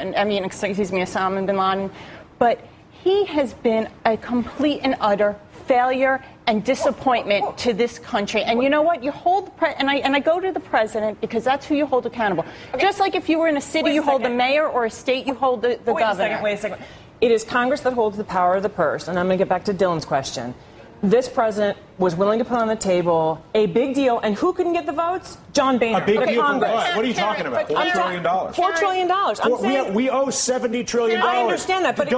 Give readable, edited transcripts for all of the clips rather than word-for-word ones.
Osama bin Laden, but he has been a complete and utter failure and disappointment to this country. And you know what? You hold and I go to the president because that's who you hold accountable. Okay. Just like if you were in a city, you hold the mayor, or a state, you hold the governor. Wait a second. It is Congress that holds the power of the purse. And I'm going to get back to Dylan's question. This president was willing to put on the table a big deal. And who couldn't get the votes? John Boehner. A big deal Congress. for what? What are you talking about? $4 trillion. $4 trillion. I'm saying we owe $70 trillion. I understand that, but to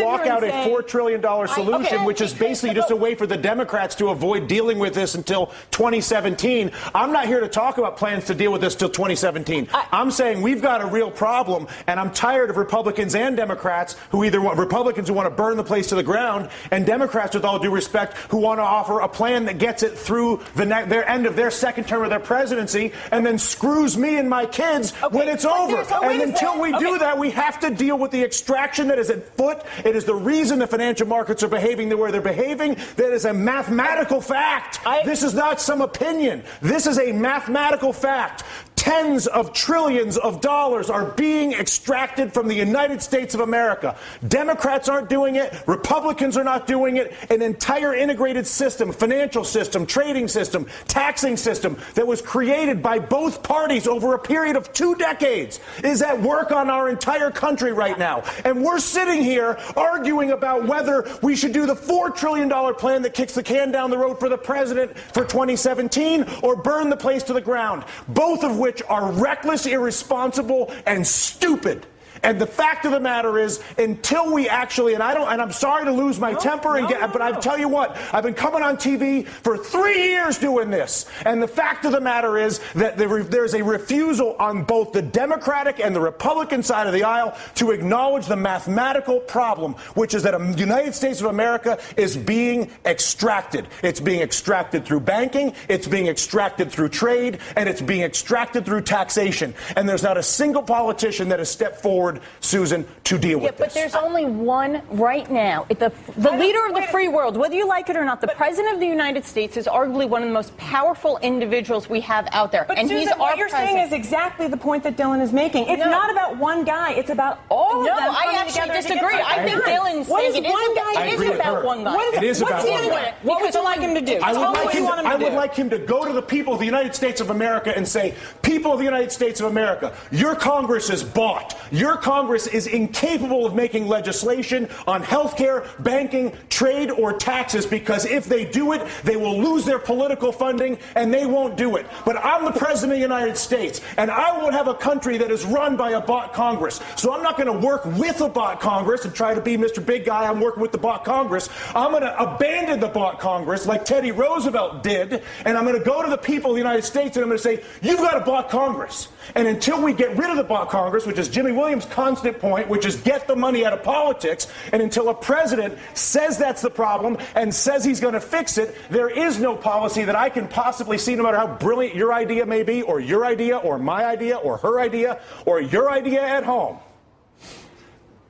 walk out a $4 trillion solution, which is basically just a way for the Democrats to avoid dealing with this until 2017. I'm not here to talk about plans to deal with this till 2017. I'm saying we've got a real problem, and I'm tired of Republicans and Democrats who either want Republicans who want to burn the place to the ground, and Democrats, with all due respect, who want to offer a plan that gets it through their end of their second term of their presidency, and then screws me and my kids when it's over. And until we do that, we have to deal with the extraction that is at foot. It is the reason the financial markets are behaving the way they're behaving. That is a mathematical fact. This is not some opinion. This is a mathematical fact. Tens of trillions of dollars are being extracted from the United States of America. Democrats aren't doing it. Republicans are not doing it. An entire integrated system, financial system, trading system, taxing system that was created by both parties over a period of 2 decades is at work on our entire country right now. And we're sitting here arguing about whether we should do the $4 trillion plan that kicks the can down the road for the president for 2017 or burn the place to the ground, both of which are reckless, irresponsible, and stupid. And the fact of the matter is, until we actually, and I'm sorry to lose my temper, but I tell you what, I've been coming on TV for 3 years doing this. And the fact of the matter is that there's a refusal on both the Democratic and the Republican side of the aisle to acknowledge the mathematical problem, which is that the United States of America is being extracted. It's being extracted through banking, it's being extracted through trade, and it's being extracted through taxation. And there's not a single politician that has stepped forward, Susan, to deal with this. But there's only one right now. The leader of the free world, whether you like it or not, the president of the United States is arguably one of the most powerful individuals we have out there. But and Susan, he's what you're saying is exactly the point that Dylan is making. It's not about one guy. It's about all of them. No, I actually disagree. I think Dylan's saying it isn't about one guy. It is about one guy. What would you like him to do? I would like him to go to the people of the United States of America and say, people of the United States of America, your Congress is bought. Your Congress is incapable of making legislation on health care, banking, trade, or taxes, because if they do it, they will lose their political funding, and they won't do it. But I'm the president of the United States, and I won't have a country that is run by a bought Congress. So I'm not going to work with a bought Congress and try to be Mr. Big Guy. I'm working with the bought Congress. I'm going to abandon the bought Congress like Teddy Roosevelt did, and I'm going to go to the people of the United States, and I'm going to say, you've got a bought Congress. And until we get rid of the bought Congress, which is Jimmy Williams' constant point, which is get the money out of politics, and until a president says that's the problem and says he's going to fix it, there is no policy that I can possibly see, no matter how brilliant your idea may be, or your idea, or my idea, or her idea, or your idea at home,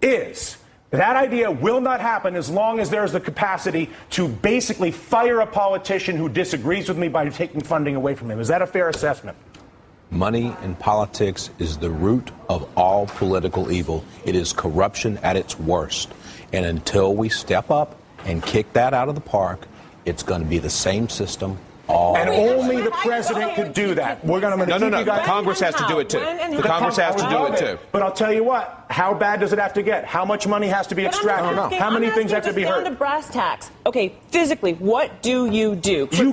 is that idea will not happen as long as there's the capacity to basically fire a politician who disagrees with me by taking funding away from him. Is that a fair assessment? Money in politics is the root of all political evil. It is corruption at its worst. And until we step up and kick that out of the park, it's going to be the same system And only the president could do that. We're going to No. Congress has to do it too. The Congress has to do it too. But I'll tell you what. How bad does it have to get? How much money has to be extracted? How many things have to be heard? Down to brass tacks. Okay, physically, what do? You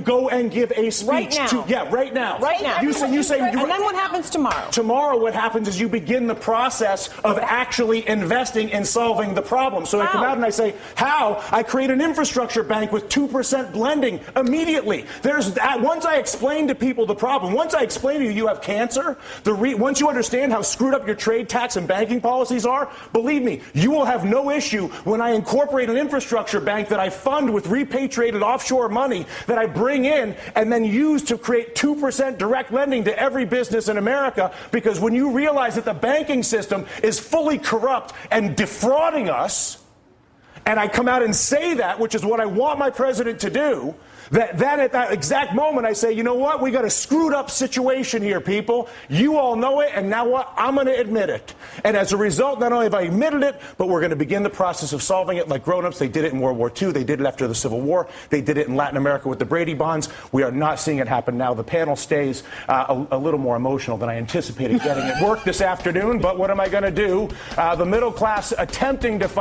go and give a speech right now. Right now. Right now. You say. And then what happens tomorrow? Tomorrow, what happens is you begin the process of actually investing in solving the problem. So I come out and I say, how? I create an infrastructure bank with 2% blending immediately. Once I explain to people the problem, once I explain to you have cancer, once you understand how screwed up your trade, tax, and banking policies are, believe me, you will have no issue when I incorporate an infrastructure bank that I fund with repatriated offshore money that I bring in and then use to create 2% direct lending to every business in America. Because when you realize that the banking system is fully corrupt and defrauding us, and I come out and say that, which is what I want my president to do, Then at that exact moment, I say, you know what? We got a screwed up situation here, people. You all know it, and now what? I'm going to admit it. And as a result, not only have I admitted it, but we're going to begin the process of solving it like grown-ups. They did it in World War II. They did it after the Civil War. They did it in Latin America with the Brady bonds. We are not seeing it happen now. The panel stays a little more emotional than I anticipated getting at work this afternoon. But what am I going to do? The middle class attempting to fight